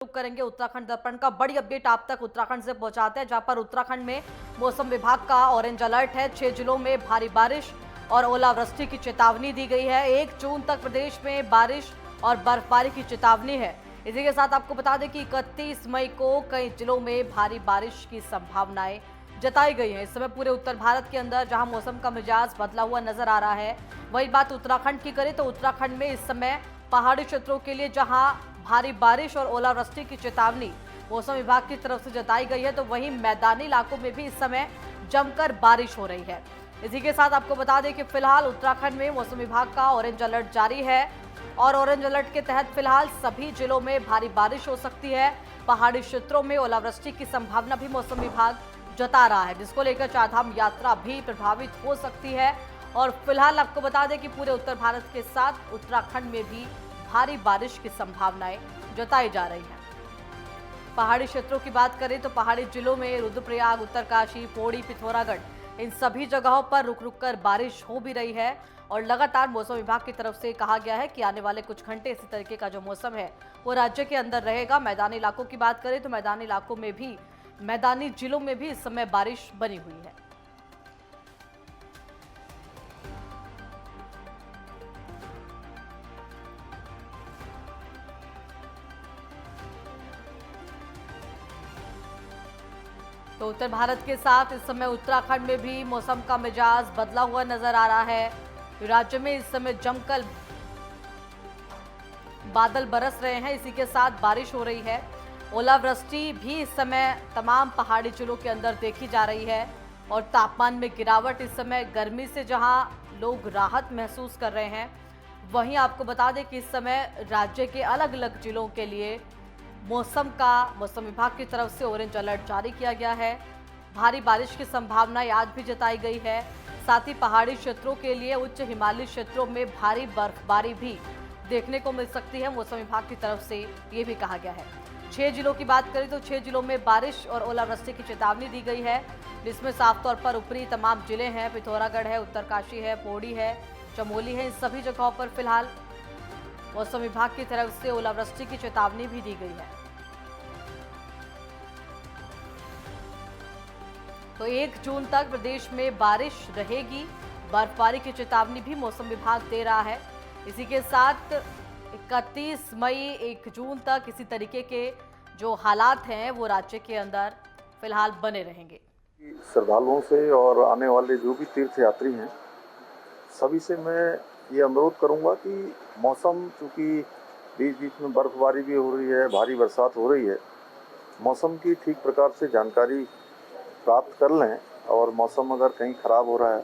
रुक करेंगे उत्तराखंड दर्पण का। बड़ी अपडेट आप तक उत्तराखंड से पहुंचाते हैं, जहां पर उत्तराखंड में मौसम विभाग का ऑरेंज अलर्ट है। 6 जिलों में भारी बारिश और ओलावृष्टि की चेतावनी दी गई है। 1 जून तक प्रदेश में बारिश और बर्फबारी की चेतावनी है। इसी के साथ आपको बता दें कि 31 मई को कई जिलों में भारी बारिश की संभावनाएं जताई गई है। इस समय पूरे उत्तर भारत के अंदर जहां मौसम का मिजाज बदला हुआ नजर आ रहा है, वही बात उत्तराखंड की करें तो उत्तराखंड में इस समय पहाड़ी क्षेत्रों के लिए जहां भारी बारिश और ओलावृष्टि की चेतावनी मौसम विभाग की तरफ से जताई गई है, तो वहीं मैदानी इलाकों में भी इस समय जमकर बारिश हो रही है। इसी के साथ आपको बता दें कि फिलहाल उत्तराखंड में मौसम विभाग का ऑरेंज अलर्ट जारी है और ऑरेंज अलर्ट के तहत फिलहाल सभी जिलों में भारी बारिश हो सकती है। पहाड़ी क्षेत्रों में ओलावृष्टि की संभावना भी मौसम विभाग जता रहा है, जिसको लेकर चारधाम यात्रा भी प्रभावित हो सकती है। और फिलहाल आपको बता दें कि पूरे उत्तर भारत के साथ उत्तराखंड में भी भारी बारिश की संभावनाएं जताई जा रही हैं। पहाड़ी क्षेत्रों की बात करें तो पहाड़ी जिलों में रुद्रप्रयाग, उत्तरकाशी, पौड़ी, पिथौरागढ़, इन सभी जगहों पर रुक रुक कर बारिश हो भी रही है। और लगातार मौसम विभाग की तरफ से कहा गया है कि आने वाले कुछ घंटे इसी तरीके का जो मौसम है वो राज्य के अंदर रहेगा। मैदानी इलाकों की बात करें तो मैदानी इलाकों में भी, मैदानी जिलों में भी इस समय बारिश बनी हुई है। तो उत्तर भारत के साथ इस समय उत्तराखंड में भी मौसम का मिजाज बदला हुआ नजर आ रहा है। राज्य में इस समय जमकर बादल बरस रहे हैं, इसी के साथ बारिश हो रही है। ओलावृष्टि भी इस समय तमाम पहाड़ी जिलों के अंदर देखी जा रही है और तापमान में गिरावट, इस समय गर्मी से जहां लोग राहत महसूस कर रहे हैं, वहीं आपको बता दें कि इस समय राज्य के अलग अलग जिलों के लिए मौसम विभाग की तरफ से ऑरेंज अलर्ट जारी किया गया है। भारी बारिश की संभावना आज भी जताई गई है। साथ ही पहाड़ी क्षेत्रों के लिए उच्च हिमालयी क्षेत्रों में भारी बर्फबारी भी देखने को मिल सकती है। मौसम विभाग की तरफ से ये भी कहा गया है। 6 जिलों की बात करें तो 6 जिलों में बारिश और ओलावृष्टि की चेतावनी दी गई है, जिसमें साफ तौर पर ऊपरी तमाम जिले हैं, पिथौरागढ़ है, उत्तरकाशी है, पौड़ी है, चमोली है। इन सभी जगहों पर फिलहाल मौसम विभाग की तरफ से ओलावृष्टि की चेतावनी भी दी गई है। तो 1 जून तक प्रदेश में बारिश रहेगी, बर्फबारी की चेतावनी भी मौसम विभाग दे रहा है। इसी के साथ 31 मई 1 जून तक इसी तरीके के जो हालात हैं वो राज्य के अंदर फिलहाल बने रहेंगे। श्रद्धालुओं से और आने वाले जो भी तीर्थ यात्री हैं, सभी से मैं ये अनुरोध करूंगा कि मौसम, चूँकि बीच बीच में बर्फबारी भी हो रही है, भारी बरसात हो रही है, मौसम की ठीक प्रकार से जानकारी प्राप्त कर लें। और मौसम अगर कहीं ख़राब हो रहा है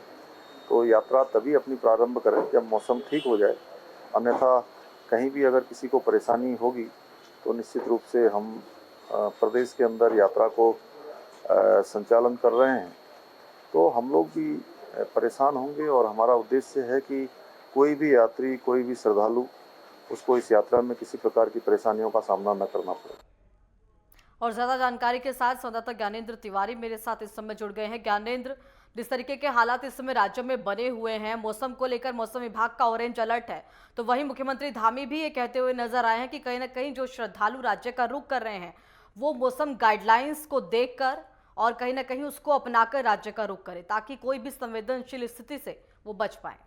तो यात्रा तभी अपनी प्रारंभ करें जब मौसम ठीक हो जाए। अन्यथा कहीं भी अगर किसी को परेशानी होगी तो निश्चित रूप से हम प्रदेश के अंदर यात्रा को संचालन कर रहे हैं, तो हम लोग भी परेशान होंगे। और हमारा उद्देश्य है कि कोई भी यात्री, कोई भी श्रद्धालु, उसको इस यात्रा में किसी प्रकार की परेशानियों का सामना न करना पड़े। और ज्यादा जानकारी के साथ संवाददाता ज्ञानेंद्र तिवारी मेरे साथ इस समय जुड़ गए हैं। ज्ञानेंद्र, जिस तरीके के हालात इस समय राज्य में बने हुए हैं, मौसम को लेकर मौसम विभाग का ऑरेंज अलर्ट है, तो वहीं मुख्यमंत्री धामी भी ये कहते हुए नजर आए हैं कि कहीं ना कहीं जो श्रद्धालु राज्य का रुख कर रहे हैं वो मौसम गाइडलाइंस को देखकर और कहीं ना कहीं उसको अपनाकर राज्य का रुख करें, ताकि कोई भी संवेदनशील स्थिति से वो बच पाए।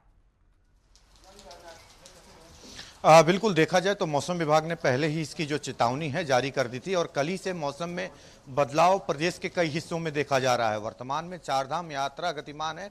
बिल्कुल, देखा जाए तो मौसम विभाग ने पहले ही इसकी जो चेतावनी है जारी कर दी थी और कल ही से मौसम में बदलाव प्रदेश के कई हिस्सों में देखा जा रहा है। वर्तमान में चारधाम यात्रा गतिमान है।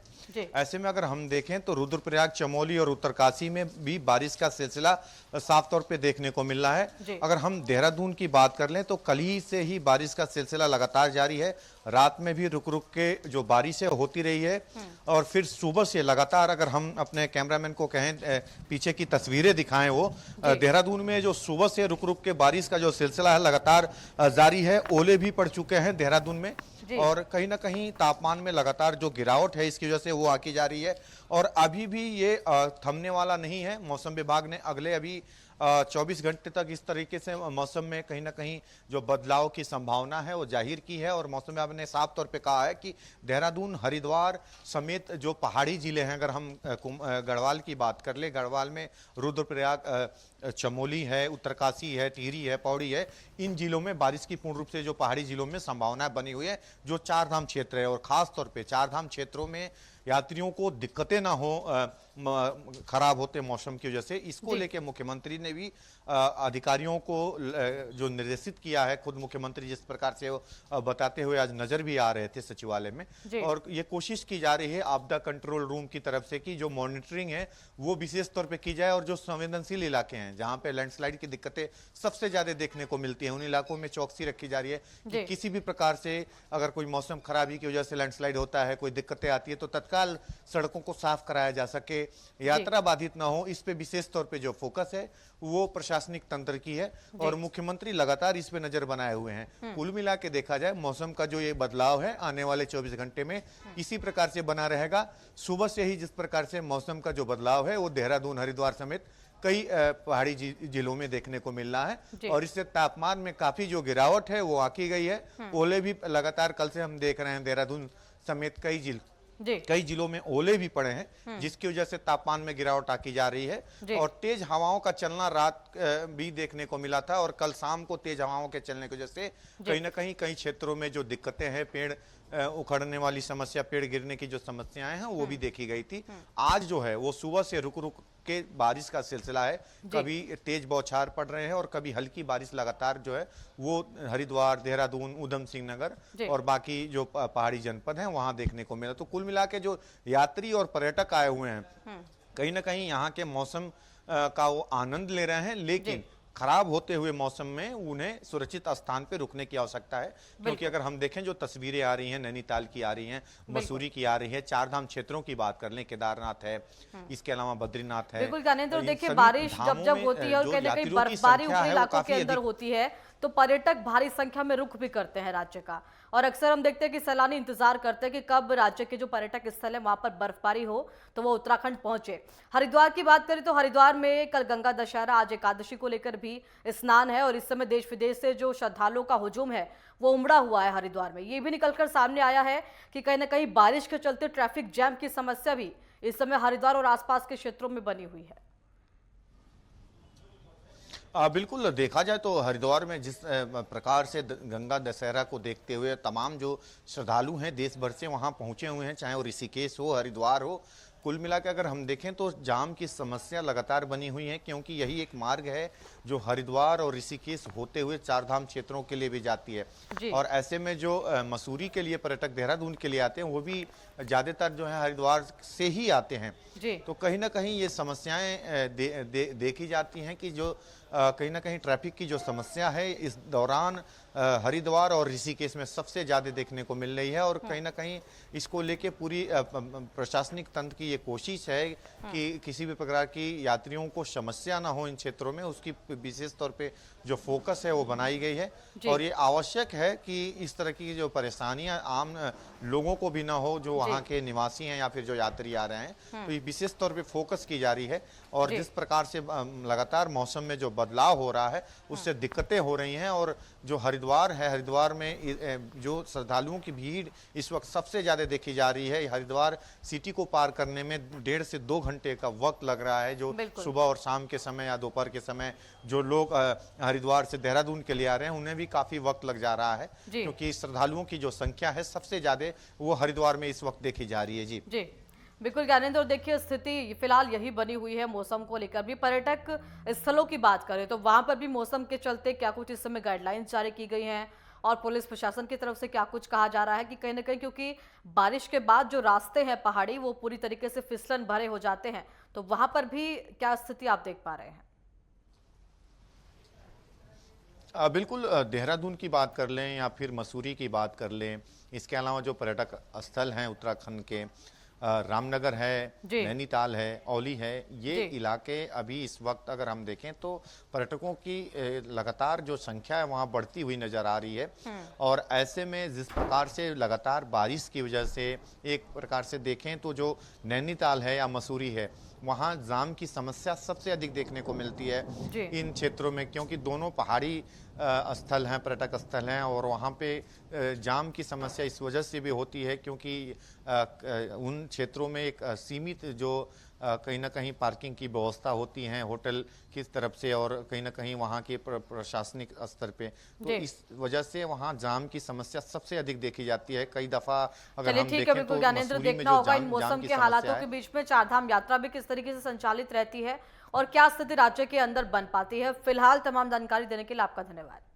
ऐसे में अगर हम देखें तो रुद्रप्रयाग, चमोली और उत्तरकाशी में भी बारिश का सिलसिला साफ तौर पे देखने को मिल रहा है। अगर हम देहरादून की बात कर लें तो कल ही से ही बारिश का सिलसिला लगातार जारी है। रात में भी रुक रुक के जो बारिशें होती रही है और फिर सुबह से लगातार, अगर हम अपने कैमरामैन को कहें पीछे की तस्वीरें दिखाएं, वो देहरादून में जो सुबह से रुक रुक के बारिश का जो सिलसिला है लगातार जारी है। ओले भी पड़ चुके हैं देहरादून में और कहीं ना कहीं तापमान में लगातार जो गिरावट है इसकी वजह से वो आकी जा रही है और अभी भी ये थमने वाला नहीं है। मौसम विभाग ने अगले अभी 24 घंटे तक इस तरीके से मौसम में कहीं ना कहीं जो बदलाव की संभावना है वो जाहिर की है और मौसम विभाग ने साफ तौर पे कहा है कि देहरादून, हरिद्वार समेत जो पहाड़ी जिले हैं, अगर हम गढ़वाल की बात कर ले, गढ़वाल में रुद्रप्रयाग चमोली है, उत्तरकाशी है, टिहरी है, पौड़ी है, इन जिलों में बारिश की पूर्ण रूप से जो पहाड़ी जिलों में संभावना बनी हुई है, जो चार धाम क्षेत्र है। और खास तौर पे चार धाम क्षेत्रों में यात्रियों को दिक्कतें ना हो खराब होते मौसम की वजह से, इसको लेके मुख्यमंत्री ने भी अधिकारियों को जो निर्देशित किया है, खुद मुख्यमंत्री जिस प्रकार से बताते हुए आज नजर भी आ रहे थे सचिवालय में। और ये कोशिश की जा रही है आपदा कंट्रोल रूम की तरफ से कि जो मॉनिटरिंग है वो विशेष तौर पे की जाए, और जो संवेदनशील इलाके हैं जहां पे लैंडस्लाइड की दिक्कतें सबसे ज्यादा देखने को मिलती हैं, उन इलाकों में चौकसी रखी जा रही है कि किसी भी प्रकार से अगर कोई मौसम खराबी की वजह से लैंडस्लाइड होता है, कोई दिक्कतें आती है, तो तत्काल सड़कों को साफ कराया जा सके, यात्रा बाधित ना हो। इस पे विशेष तौर पे जो फोकस है वो प्रशासनिक तंत्र की है, और मुख्यमंत्री लगातार इस पे नजर बनाए हुए हैं। कुल मिला के देखा जाए मौसम का जो ये बदलाव है आने वाले 24 घंटे में इसी प्रकार से बना रहेगा। सुबह से ही जिस प्रकार से मौसम का जो बदलाव है वो देहरादून, हरिद्वार समेत कई पहाड़ी जिलों में देखने को मिल रहा है, और इससे तापमान में काफी जो गिरावट है वो आकी गई है। ओले भी लगातार कल से हम देख रहे हैं, देहरादून समेत कई जिलों में ओले भी पड़े हैं, जिसकी वजह से तापमान में गिरावट आकी जा रही है। और तेज हवाओं का चलना रात भी देखने को मिला था, और कल शाम को तेज हवाओं के चलने की वजह से कहीं ना कहीं कई क्षेत्रों में जो दिक्कतें हैं, पेड़ उखड़ने वाली समस्या, पेड़ गिरने की जो समस्याएं हैं वो भी देखी गई थी। आज जो है वो सुबह से रुक रुक के बारिश का सिलसिला है, कभी तेज बौछार पड़ रहे हैं और कभी हल्की बारिश लगातार जो है वो हरिद्वार, देहरादून, उधम सिंह नगर और बाकी जो पहाड़ी जनपद हैं वहां देखने को मिला। तो कुल मिला के जो यात्री और पर्यटक आए हुए हैं, कहीं ना कहीं यहाँ के मौसम का वो आनंद ले रहे हैं, लेकिन खराब होते हुए मौसम में उन्हें सुरक्षित स्थान पे रुकने की आवश्यकता है। क्योंकि अगर हम देखें जो तस्वीरें आ रही हैं, नैनीताल की आ रही हैं, मसूरी की आ रही है, चार धाम क्षेत्रों की बात कर लें, केदारनाथ है, इसके अलावा बद्रीनाथ है। बिल्कुल ज्ञानेंद्र, देखिए बारिश जब होती है और कहीं ना कहीं बर्फबारी उन इलाकों के अंदर होती है तो पर्यटक भारी संख्या में रुख भी करते हैं राज्य का, और अक्सर हम देखते हैं कि सैलानी इंतजार करते हैं कि कब राज्य के जो पर्यटक स्थल है वहां पर बर्फबारी हो तो वो उत्तराखंड पहुंचे। हरिद्वार की बात करें तो हरिद्वार में कल गंगा दशहरा, आज एकादशी को लेकर भी स्नान है, और इस समय देश विदेश से जो श्रद्धालुओं का हुजूम है वो उमड़ा हुआ है हरिद्वार में। ये भी निकलकर सामने आया है कि कहीं ना कहीं बारिश के चलते ट्रैफिक जैम की समस्या भी इस समय हरिद्वार और आसपास के क्षेत्रों में बनी हुई है। बिल्कुल, देखा जाए तो हरिद्वार में जिस प्रकार से गंगा दशहरा को देखते हुए तमाम जो श्रद्धालु हैं देश भर से वहां पहुंचे हुए हैं, चाहे वो ऋषिकेश हो, हरिद्वार हो, कुल मिला के अगर हम देखें तो जाम की समस्या लगातार बनी हुई है, क्योंकि यही एक मार्ग है जो हरिद्वार और ऋषिकेश होते हुए चारधाम क्षेत्रों के लिए भी जाती है। और ऐसे में जो मसूरी के लिए पर्यटक देहरादून के लिए आते हैं वो भी ज्यादातर जो है हरिद्वार से ही आते हैं। तो कहीं ना कहीं ये समस्याएं देखी जाती हैं कि जो कहीं ना कहीं ट्रैफिक की जो समस्या है इस दौरान हरिद्वार और ऋषिकेश में सबसे ज्यादा देखने को मिल रही है, और कहीं ना कहीं इसको लेके पूरी प्रशासनिक तंत्र की ये कोशिश है कि किसी भी प्रकार की यात्रियों को समस्या ना हो इन क्षेत्रों में, उसकी विशेष तौर पे जो फोकस है वो बनाई गई है। और ये आवश्यक है कि इस तरह की जो परेशानियां आम लोगों को भी ना हो, जो वहाँ के निवासी हैं या फिर जो यात्री आ रहे हैं, तो ये विशेष तौर पे फोकस की जा रही है। और जिस प्रकार से लगातार मौसम में जो बदलाव हो रहा है उससे दिक्कतें हो रही हैं, और जो हरिद्वार है, हरिद्वार में जो श्रद्धालुओं की भीड़ इस वक्त सबसे ज्यादा देखी जा रही है। हरिद्वार सिटी को पार करने में 1.5 से 2 घंटे का वक्त लग रहा है, जो सुबह और शाम के समय या दोपहर के समय जो लोग हरिद्वार से देहरादून के लिए आ रहे हैं उन्हें भी काफी वक्त लग जा रहा है, क्योंकि श्रद्धालुओं की जो संख्या है सबसे ज्यादा वो हरिद्वार में इस वक्त देखी जा रही है। जी बिल्कुल ज्ञानेंद्र, देखिए स्थिति फिलहाल यही बनी हुई है मौसम को लेकर भी। पर्यटक स्थलों की बात करें तो वहां पर भी मौसम के चलते क्या कुछ इस समय गाइडलाइंस जारी की गई हैं, और पुलिस प्रशासन की तरफ से क्या कुछ कहा जा रहा है कि कहीं ना कहीं क्योंकि बारिश के बाद जो रास्ते हैं पहाड़ी वो पूरी तरीके से फिसलन भरे हो जाते हैं, तो वहां पर भी क्या स्थिति आप देख पा रहे हैं? बिल्कुल, देहरादून की बात कर लें या फिर मसूरी की बात कर लें, इसके अलावा जो पर्यटक स्थल हैं उत्तराखंड के, रामनगर है, नैनीताल है, औली है, ये इलाके अभी इस वक्त अगर हम देखें तो पर्यटकों की लगातार जो संख्या है वहाँ बढ़ती हुई नजर आ रही है। और ऐसे में जिस प्रकार से लगातार बारिश की वजह से एक प्रकार से देखें तो जो नैनीताल है या मसूरी है वहाँ जाम की समस्या सबसे अधिक देखने को मिलती है इन क्षेत्रों में, क्योंकि दोनों पहाड़ी स्थल हैं, पर्यटक स्थल हैं, और वहाँ पे जाम की समस्या इस वजह से भी होती है क्योंकि उन क्षेत्रों में एक सीमित जो कहीं ना कहीं पार्किंग की व्यवस्था होती है होटल की तरफ से और कहीं ना कहीं वहाँ के प्रशासनिक स्तर पे, तो जी। इस वजह से वहाँ जाम की समस्या सबसे अधिक देखी जाती है। कई दफा अगर चलिए हम ठीक है, देखें बिल्कुल तो ज्ञानेंद्र, मसूरी में देखना जो होगा इन जाम मौसम की के समस्या हालातों है। के बीच में चारधाम यात्रा भी किस तरीके से संचालित रहती है और क्या स्थिति राज्य के अंदर बन पाती है। फिलहाल तमाम जानकारी देने के लिए आपका धन्यवाद।